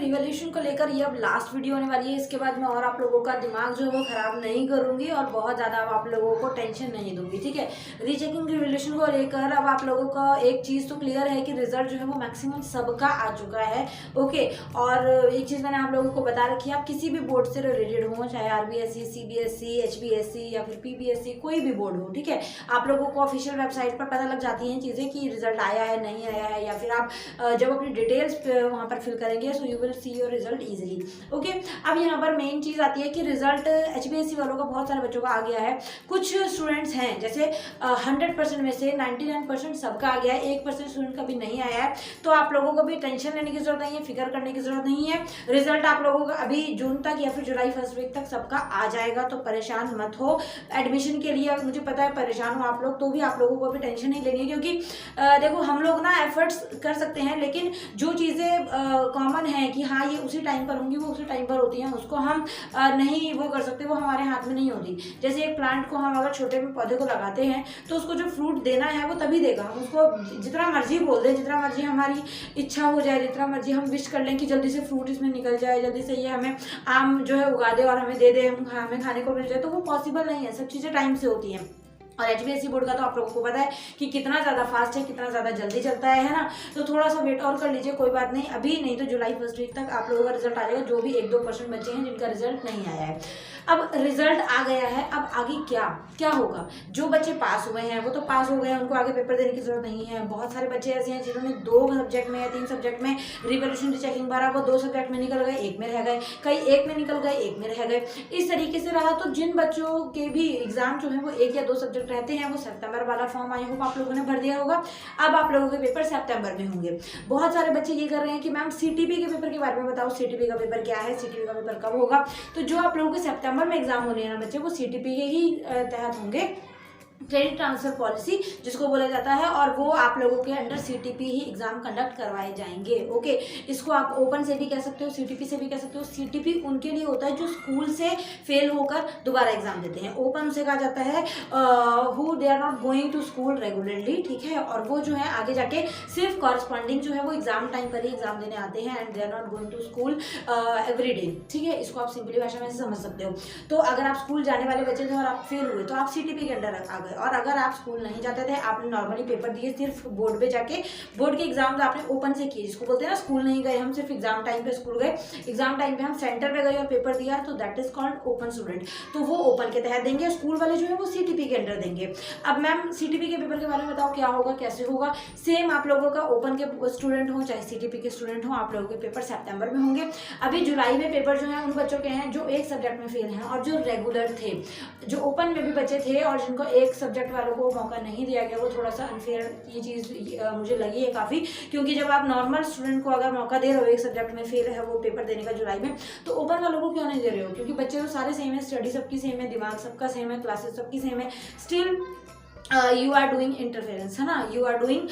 Revolution को लेकर ये अब लास्ट वीडियो होने वाली है। इसके बाद मैं और आप लोगों का दिमाग जो है वो ख़राब नहीं करूँगी और बहुत ज़्यादा अब आप लोगों को टेंशन नहीं दूंगी, ठीक है। रीचेकिंग रिवॉल्यूशन को लेकर अब आप लोगों का एक चीज़ तो क्लियर है कि रिजल्ट जो है वो मैक्सिमम सबका आ चुका है, ओके। और एक चीज़ मैंने आप लोगों को बता रखी है, आप किसी भी बोर्ड से रिलेटेड हो, चाहे RBSE, CBSE, HBSE या फिर PBSE, कोई भी बोर्ड हो, ठीक है, आप लोगों को ऑफिशियल वेबसाइट पर पता लग जाती हैं चीज़ें कि रिजल्ट आया है नहीं आया है, या फिर आप जब अपनी डिटेल्स वहाँ पर फिल करेंगे so you will see your result easily, okay. अब यहाँ पर मेन चीज़ आती है कि रिजल्ट HBSE वालों का बहुत सारे बच्चों का आ गया है। कुछ स्टूडेंट्स हैं जैसे 100% में से 99% सबका आ गया है, 1% स्टूडेंट का भी नहीं आया है। तो आप लोगों को भी टेंशन लेने की जरूरत नहीं है, फिक्र करने की जरूरत नहीं है। रिजल्ट आप लोगों का अभी जून तक या फिर जुलाई फर्स्ट वीक तक सबका आ जाएगा, तो परेशान मत हो। एडमिशन के लिए मुझे पता है परेशान हो आप लोग, तो भी आप लोगों को भी टेंशन नहीं लेनी है, क्योंकि देखो हम लोग ना एफर्ट्स कर सकते हैं, लेकिन जो चीज़ें कॉमन है कि हाँ ये उसी टाइम पर होंगी वो उसी टाइम पर होती हैं, उसको हम नहीं वो कर सकते, वो हमारे हाथ में नहीं होती। जैसे एक प्लांट को हम अगर छोटे में पौधे को लगाते हैं तो उसको जो फ्रूट देना है वो तभी देगा। हम उसको जितना मर्जी बोल दें, जितना मर्जी हमारी इच्छा हो जाए, जितना मर्जी हम विश कर लें कि जल्दी से फ्रूट इसमें निकल जाए, जल्दी से ये हमें आम जो है उगा दे और हमें दे दे, हमें खाने को मिल जाए, तो वो पॉसिबल नहीं है। सब चीज़ें टाइम से होती हैं। और HBSE बोर्ड का तो आप लोगों को पता है कि कितना ज़्यादा फास्ट है, कितना ज़्यादा जल्दी चलता है ना। तो थोड़ा सा वेट और कर लीजिए, कोई बात नहीं, अभी नहीं तो जुलाई फर्स्ट वीक तक आप लोगों का रिजल्ट आ जाएगा। जो भी 1-2% बच्चे हैं जिनका रिजल्ट नहीं आया है, अब रिजल्ट आ गया है, अब आगे क्या होगा। जो बच्चे पास हुए हैं वो तो पास हो गए हैं, उनको आगे पेपर देने की जरूरत नहीं है। बहुत सारे बच्चे ऐसे हैं जिन्होंने 2 सब्जेक्ट में या 3 सब्जेक्ट में रिवॉल्यूशन रीचेकिंग भरा, वो 2 सब्जेक्ट में निकल गए, 1 में रह गए, कई 1 में निकल गए, 1 में रह गए, इस तरीके से रहा। तो जिन बच्चों के भी एग्जाम जो है वो 1 या 2 सब्जेक्ट रहते हैं, वो सितंबर वाला फॉर्म आई होप आप लोगों ने भर दिया होगा। अब आप लोगों के पेपर सितंबर में होंगे। बहुत सारे बच्चे ये कर रहे हैं कि मैम CTP के पेपर के बारे में बताओ, CTP का पेपर क्या है, CTP का पेपर कब होगा। तो जो आप लोगों के सितंबर में एग्जाम होने हैं ना बच्चे, वो CTP के ही तहत होंगे, क्रेडिट ट्रांसफर पॉलिसी जिसको बोला जाता है, और वो आप लोगों के अंडर CTP ही एग्जाम कंडक्ट करवाए जाएंगे, ओके। इसको आप ओपन से भी कह सकते हो, CTP से भी कह सकते हो। CTP उनके लिए होता है जो स्कूल से फेल होकर दोबारा एग्जाम देते हैं। ओपन उसे कहा जाता है who they are not going to school regularly, ठीक है, और वो जो है आगे जाके सिर्फ कॉरस्पॉन्डिंग जो है वो एग्जाम टाइम पर ही एग्जाम देने आते हैं, and they are not going to school every day, ठीक है। इसको आप सिंपली भाषा में समझ सकते हो। तो अगर आप स्कूल जाने वाले बच्चे थे और आप फेल हुए तो आप CTP के अंडर आ गए। और अगर आप स्कूल नहीं जाते थे, आपने नॉर्मली पेपर दिए, सिर्फ बोर्ड पे जाके बोर्ड के एग्जाम आपने ओपन से किए, जिसको बोलते हैं ना स्कूल नहीं गए हम, सिर्फ एग्जाम टाइम पे स्कूल गए, एग्जाम टाइम पे हम सेंटर पे गए और पेपर दिया, तो that is called open student. तो वो ओपन के तहत देंगे, स्कूल वाले जो है वो CTP के अंडर देंगे। अब मैम CTP के पेपर के बारे में बताओ क्या होगा, कैसे होगा। सेम आप लोगों का ओपन के स्टूडेंट हो चाहे CTP के स्टूडेंट हो, आप लोगों के पेपर सितंबर में होंगे। अभी जुलाई में पेपर जो है उन बच्चों के हैं जो 1 सब्जेक्ट में फेल हैं और जो रेगुलर थे। जो ओपन में भी बच्चे थे और जिनको 1 सब्जेक्ट वालों को मौका नहीं दिया गया, वो थोड़ा सा अनफेयर ये चीज़ मुझे लगी है काफ़ी, क्योंकि जब आप नॉर्मल स्टूडेंट को अगर मौका दे रहे हो 1 सब्जेक्ट में फेल है वो पेपर देने का जुलाई में, तो ओपन वालों को क्यों नहीं दे रहे हो। क्योंकि बच्चे तो सारे सेम है, स्टडी सबकी सेम है, दिमाग सबका सेम है, क्लासेस सबकी सेम है, still you are doing interference, है ना, यू आर डूइंग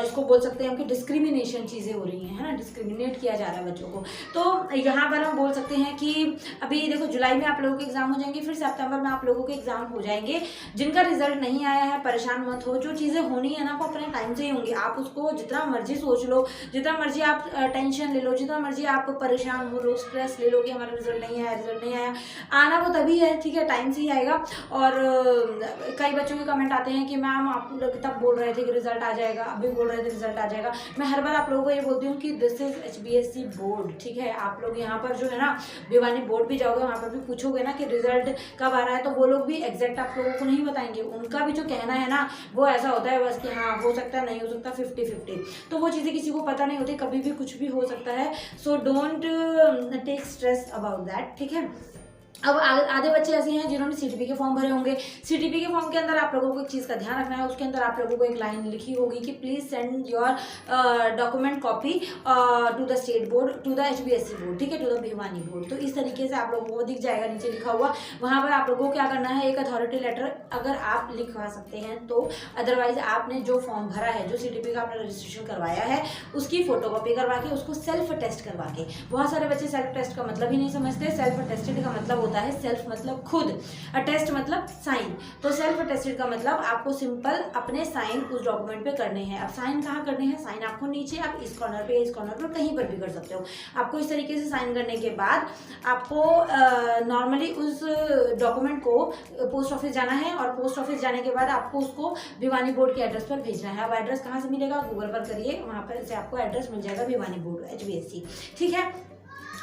जिसको बोल सकते हैं हम कि डिस्क्रिमिनेशन चीज़ें हो रही हैं, है ना, डिस्क्रिमिनेट किया जा रहा है बच्चों को। तो यहाँ पर हम बोल सकते हैं कि अभी देखो जुलाई में आप लोगों के एग्जाम हो जाएंगे, फिर सितंबर में आप लोगों के एग्जाम हो जाएंगे। जिनका रिजल्ट नहीं आया है परेशान मत हो, जो चीज़ें होनी है ना वो अपने टाइम से ही होंगी। आप उसको जितना मर्जी सोच लो, जितना मर्जी आप टेंशन ले लो, जितना मर्जी आप परेशान हो लो, स्ट्रेस ले लो कि हमारा रिजल्ट नहीं आया, रिजल्ट नहीं आया, आना वो तभी है, ठीक है, टाइम से ही आएगा। और कई बच्चों के कमेंट आते हैं कि मैम आप लोग तब बोल रहे थे कि रिजल्ट आ जाएगा, अभी बोल रहे थे रिजल्ट आ जाएगा। मैं हर बार आप लोगों को ये बोलती हूँ कि दिस इज HBSE बोर्ड, ठीक है। आप लोग यहाँ पर जो है ना भिवानी बोर्ड भी जाओगे, वहाँ पर भी पूछोगे ना कि रिजल्ट कब आ रहा है, तो वो लोग भी एग्जैक्ट आप लोगों को नहीं बताएंगे। उनका भी जो कहना है ना वो ऐसा होता है बस कि हाँ हो सकता है, नहीं हो सकता, 50-50। तो वो चीज़ें किसी को पता नहीं होती, कभी भी कुछ भी हो सकता है। So don't take stress about that, ठीक है। अब आधे बच्चे ऐसे हैं जिन्होंने CTP के फॉर्म भरे होंगे। CTP के फॉर्म के अंदर आप लोगों को एक चीज़ का ध्यान रखना है, उसके अंदर आप लोगों को एक लाइन लिखी होगी कि please send your document copy to the state board, to the HBSE board, ठीक है, टू द भिवानी बोर्ड। तो इस तरीके से आप लोगों को दिख जाएगा नीचे लिखा हुआ, वहाँ पर आप लोगों को क्या करना है, एक अथॉरिटी लेटर अगर आप लिखवा सकते हैं तो, अदरवाइज आपने जो फॉर्म भरा है, जो CTP का आपने रजिस्ट्रेशन करवाया है, उसकी फोटोकॉपी करवा के उसको सेल्फ टेस्ट करवा के। बहुत सारे बच्चे सेल्फ टेस्ट का मतलब ही नहीं समझते। सेल्फ टेस्टेड का मतलब होता है सेल्फ मतलब खुद, अटेस्ट मतलब साइन। तो सेल्फ अटेस्टेड का मतलब आपको सिंपल अपने साइन उस डॉक्यूमेंट पे करने हैं। अब साइन कहाँ करने हैं, साइन आपको नीचे, आप इस कॉर्नर पे, इस कॉर्नर पर, कहीं पर भी कर सकते हो। आपको इस तरीके से साइन करने के बाद आपको नॉर्मली उस डॉक्यूमेंट को पोस्ट ऑफिस जाना है, और पोस्ट ऑफिस जाने के बाद आपको उसको भिवानी बोर्ड के एड्रेस पर भेजना है। अब एड्रेस कहाँ से मिलेगा, गूगल पर करिए, वहाँ पर से आपको एड्रेस मिल जाएगा भिवानी बोर्ड HBSC, ठीक है।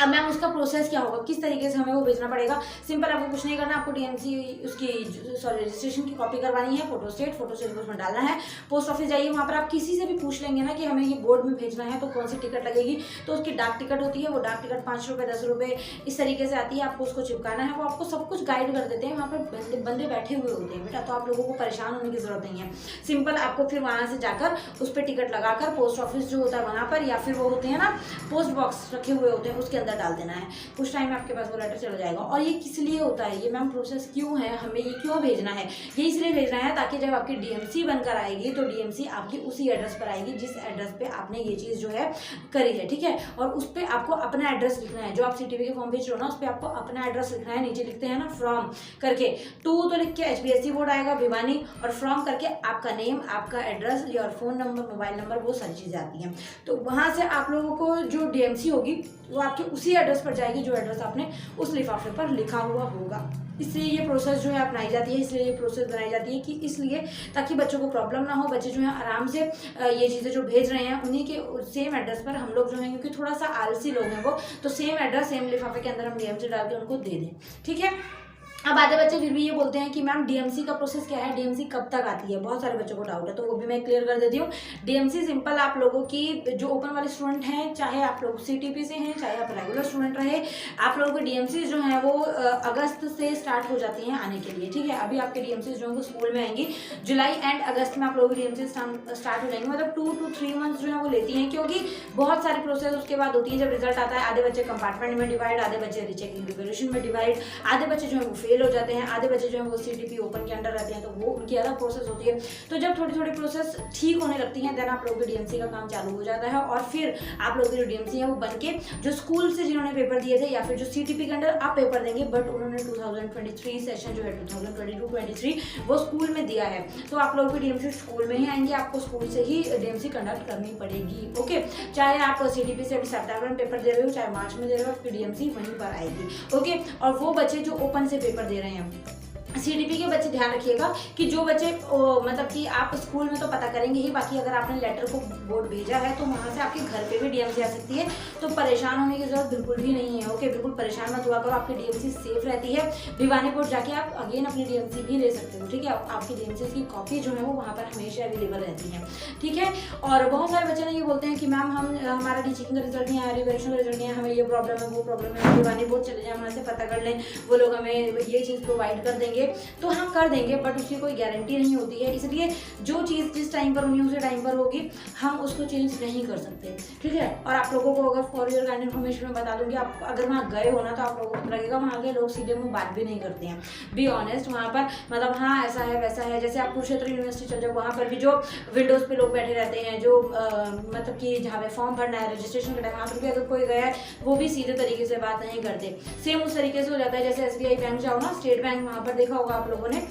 अब मैम उसका प्रोसेस क्या होगा, किस तरीके से हमें वो भेजना पड़ेगा। सिंपल, आपको कुछ नहीं करना, आपको DMC उसकी रजिस्ट्रेशन की कॉपी करवानी है, फोटोस्टेट को उसमें डालना है। पोस्ट ऑफिस जाइए, वहाँ पर आप किसी से भी पूछ लेंगे ना कि हमें ये बोर्ड में भेजना है तो कौन सी टिकट लगेगी, तो उसकी डाक टिकट होती है, वो डाक टिकट 5 रुपये 10 रुपये इस तरीके से आती है, आपको उसको चिपकाना है। वो आपको सब कुछ गाइड कर देते हैं, वहाँ पर बंदे बैठे हुए होते हैं बेटा, तो आप लोगों को परेशान होने की जरूरत नहीं है। सिंपल आपको फिर वहाँ से जाकर उस पर टिकट लगाकर पोस्ट ऑफिस जो होता है वहाँ पर, या फिर वो होते हैं ना पोस्ट बॉक्स रखे हुए होते हैं, उसके अंदर डाल देना है। कुछ टाइम में आपके पास वो लेटर चला जाएगा। और ये किस लिए होता है, ये मैम प्रोसेस क्यों है, हमें ये क्यों भेजना है, ये इसलिए भेजना है ताकि जब आपकी DMC बनकर आएगी तो DMC आपकी उसी एड्रेस पर आएगी जिस एड्रेस पे आपने ये चीज़ जो है करी है, ठीक है। और उस पर आपको अपना एड्रेस लिखना है, जो आप CTV के फॉर्म भेज रहे हो ना, उस पर आपको अपना एड्रेस लिखना है। नीचे लिखते हैं ना फ्रॉम करके, टू तो लिख के HBSC बोर्ड आएगा भिवानी, और फ्रॉम करके आपका नेम, आपका address, your phone number, mobile number, वो सारी चीज़ें आती हैं। तो वहाँ से आप लोगों को जो DMC होगी वो आपके उसी एड्रेस पर जाएगी जो एड्रेस आपने उस लिफाफे पर लिखा हुआ होगा। इसलिए ये प्रोसेस जो है अपनाई जाती है, इसलिए ये प्रोसेस बनाई जाती है कि इसलिए ताकि बच्चों को प्रॉब्लम ना हो, बच्चे जो है आराम से ये चीज़ें जो भेज रहे हैं उन्हीं के सेम एड्रेस पर हम लोग जो हैं, क्योंकि थोड़ा सा आलसी लोग हैं वो, तो सेम एड्रेस सेम लिफाफे के अंदर हम DMC डाल के उनको दे दें, ठीक है। अब आधे बच्चे फिर भी ये बोलते हैं कि मैम DMC का प्रोसेस क्या है, DMC कब तक आती है, बहुत सारे बच्चों को डाउट है, तो वो भी मैं क्लियर कर देती हूँ। DMC सिंपल आप लोगों की जो ओपन वाले स्टूडेंट हैं, चाहे आप लोग CTP से हैं, चाहे आप रेगुलर स्टूडेंट रहे, आप लोगों के DMC जो हैं वो अगस्त से स्टार्ट हो जाती हैं आने के लिए, ठीक है। अभी आपके DMC जो है वो स्कूल में आएंगी, जुलाई एंड अगस्त में आप लोगों की DMC स्टार्ट हो जाएंगे, मतलब 2 to 3 मंथ्स जो है वो लेती हैं, क्योंकि बहुत सारी प्रोसेस उसके बाद होती है। जब रिजल्ट आता है, आधे बच्चे कंपार्टमेंट में डिवाइड, आधे बच्चे रीचेकिंग रिवोल्यूशन में डिवाइड, आधे बच्चे जो है वो फेल हो जाते हैं, आधे बच्चे जो है वो CTP ओपन के अंडर रहते हैं, तो वो उनकी अलग प्रोसेस होती है। तो जब थोड़ी थोड़ी प्रोसेस ठीक होने लगती हैं, देन आप लोगों के DMC का काम चालू हो जाता है, और फिर आप लोगों की जो DMC है वो बनके जो स्कूल से जिन्होंने पेपर दिए थे, या फिर जो CTP के अंडर आप पेपर देंगे बट उन्होंने 2023 सेशन जो है 2022-23 वो स्कूल में दिया है, तो आप लोगों की DMC स्कूल में ही आएंगे, आपको स्कूल से ही DMC कंडक्ट करनी पड़ेगी, ओके। चाहे आप CTP से सितंबर में पेपर दे रहे हो, चाहे मार्च में दे रहे हो, आपकी DMC वहीं पर आएगी, ओके। और वो बच्चे जो ओपन से पेपर दे रहे हैं, CTP के बच्चे ध्यान रखिएगा कि जो बच्चे मतलब कि आप स्कूल में तो पता करेंगे ही, बाकी अगर आपने लेटर को बोर्ड भेजा है तो वहाँ से आपके घर पे भी DMC आ सकती है, तो परेशान होने की जरूरत बिल्कुल भी नहीं है, ओके। बिल्कुल परेशान मत हुआ करो, आपकी DMC सेफ रहती है। भिवानी बोर्ड जाके आप अगेन अपनी DMC भी ले सकते हो, ठीक है। आपकी DMC की कॉपी जो है वो वहाँ पर हमेशा अवेलेबल रहती है, ठीक है। और बहुत सारे बच्चे ये बोलते हैं कि मैम हमारा टीचिंग का रिजल्ट नहीं आया, रिवेल्यूशन का रिजल्ट नहीं आया, हमें ये प्रॉब्लम है, वो प्रॉब्लम है, भिवानी बोर्ड चले जाए, वहाँ से पता कर लें, वो लोग हमें ये चीज़ प्रोवाइड कर देंगे, तो हम कर देंगे, बट उसकी कोई गारंटी नहीं होती है। इसलिए जो चीज़ जिस टाइम पर होनी उसी टाइम पर होगी, हम उसको चेंज नहीं कर सकते, ठीक है। और आप लोगों को अगर फॉर योर काइंड इन्फॉर्मेशन में बता दूंगी, आप अगर वहाँ गए हो ना तो आप लोगों को लगेगा वहाँ के लोग सीधे मुँह बात भी नहीं करते हैं, बी ऑनेस्ट। वहाँ पर मतलब हाँ ऐसा है वैसा है, जैसे आप कुरुक्षेत्र यूनिवर्सिटी चल जाओ, वहाँ पर भी जो विंडोज़ पे लोग बैठे रहते हैं, जो मतलब कि जहाँ पे फॉर्म भरना है, रजिस्ट्रेशन करना है, वहाँ पर भी अगर कोई गया है वो भी सीधे तरीके से बात नहीं करते। सेम उस तरीके से हो जाता है जैसे SBI बैंक जाओ ना, स्टेट बैंक, वहाँ पर देखा होगा आप लोगों ने,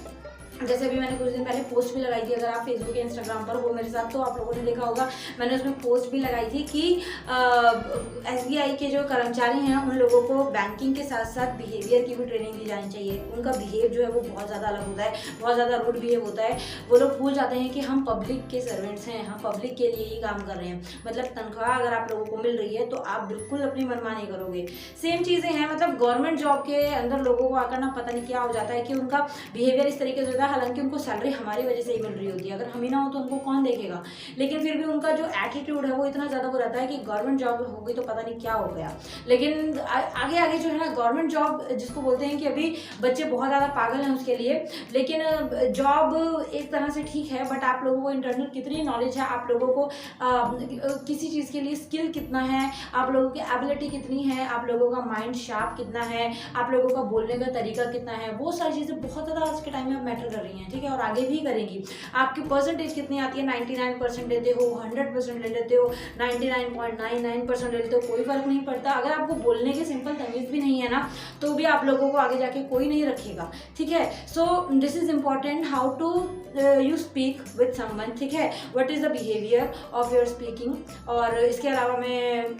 जैसे अभी मैंने कुछ दिन पहले पोस्ट भी लगाई थी, अगर आप फेसबुक या इंस्टाग्राम पर हो मेरे साथ तो आप लोगों ने देखा होगा, मैंने उसमें पोस्ट भी लगाई थी कि SBI के जो कर्मचारी हैं उन लोगों को बैंकिंग के साथ साथ बिहेवियर की भी ट्रेनिंग दी जानी चाहिए। उनका बिहेव जो है वो बहुत ज़्यादा अलग होता है, बहुत ज़्यादा रूड बिहेव होता है। वो लोग भूल जाते हैं कि हम पब्लिक के सर्वेंट्स हैं, हम पब्लिक के लिए ही काम कर रहे हैं। मतलब तनख्वाह अगर आप लोगों को मिल रही है तो आप बिल्कुल अपनी मनमानी करोगे। सेम चीज़ें हैं, मतलब गवर्नमेंट जॉब के अंदर लोगों को आकर ना पता नहीं क्या हो जाता है कि उनका बिहेवियर इस तरीके से होता है, हालांकि उनको सैलरी हमारी वजह से ही मिल रही होती है, अगर हम ही ना हो तो उनको कौन देखेगा, लेकिन फिर भी उनका जो एटीट्यूड है वो इतना ज़्यादा वो रहता है कि गवर्नमेंट जॉब हो गई तो पता नहीं क्या हो गया। लेकिन आगे आगे जो है ना गवर्नमेंट जॉब जिसको बोलते हैं कि अभी बच्चे बहुत ज़्यादा पागल हैं उसके लिए, लेकिन जॉब एक तरह से ठीक है, बट आप लोगों को इंटरनल कितनी नॉलेज है, आप लोगों को किसी चीज़ के लिए स्किल कितना है, आप लोगों की एबिलिटी कितनी है, आप लोगों का माइंड शार्प कितना है, आप लोगों का बोलने का तरीका कितना है, वो सारी चीज़ें बहुत ज़्यादा आज के टाइम में मैटर रही हैं, ठीक है, और आगे भी करेंगी। आपकी परसेंटेज कितनी आती है, 99% देते हो, 100% ले लेते हो, 99.99% ले लेते हो, कोई फर्क नहीं पड़ता। अगर आपको बोलने की सिंपल तमीज़ भी नहीं है ना, तो भी आप लोगों को आगे जाके कोई नहीं रखेगा, ठीक है। So this is important, how to you speak with someone, ठीक है, what is the behaviour of your speaking. और इसके अलावा मैं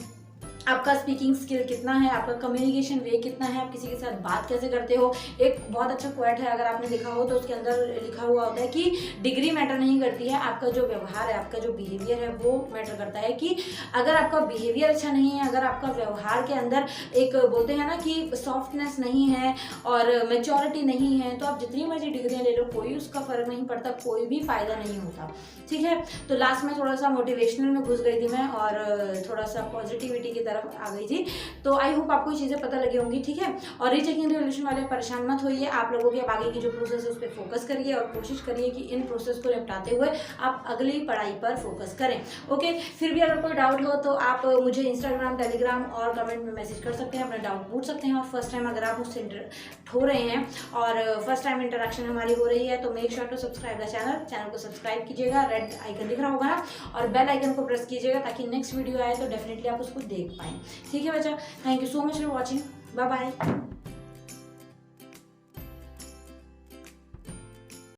आपका स्पीकिंग स्किल कितना है, आपका कम्युनिकेशन वे कितना है, आप किसी के साथ बात कैसे करते हो। एक बहुत अच्छा क्वेट है, अगर आपने देखा हो तो उसके अंदर लिखा हुआ होता है कि डिग्री मैटर नहीं करती है, आपका जो व्यवहार है, आपका जो बिहेवियर है वो मैटर करता है। कि अगर आपका बिहेवियर अच्छा नहीं है, अगर आपका व्यवहार के अंदर एक बोलते हैं ना कि सॉफ्टनेस नहीं है और मेच्योरिटी नहीं है, तो आप जितनी मर्जी डिग्रियाँ ले लो, कोई उसका फ़र्क नहीं पड़ता, कोई भी फ़ायदा नहीं होता, ठीक है। तो लास्ट में थोड़ा सा मोटिवेशनल में घुस गई थी मैं और थोड़ा सा पॉजिटिविटी की तरफ आ गई थी। तो आई होप आपको चीज़ें पता लगी होंगी, ठीक है। और रीचेकिंग रिवोल्यूशन वाले परेशान मत होइए, आप लोगों के आगे की जो प्रोसेस है उस पर फोकस करिए और कोशिश करिए कि इन प्रोसेस को निपटाते हुए आप अगली पढ़ाई पर फोकस करें, ओके। फिर भी अगर कोई डाउट हो तो आप मुझे इंस्टाग्राम, टेलीग्राम और कमेंट में मैसेज कर सकते हैं, अपना डाउट पूछ सकते हैं। और फर्स्ट टाइम अगर आप मुझसे इंटरेक्ट हो रहे हैं और फर्स्ट टाइम इंटरेक्शन हमारी हो रही है, तो make sure to subscribe the channel को सब्सक्राइब कीजिएगा, रेड आइकन दिख रहा होगा ना, और बेल आइकन को प्रेस कीजिएगा ताकि नेक्स्ट वीडियो आए तो डेफिनेटली आप उसको देख पाएँ, ठीक है बच्चा। Thank you so much for watching, bye bye.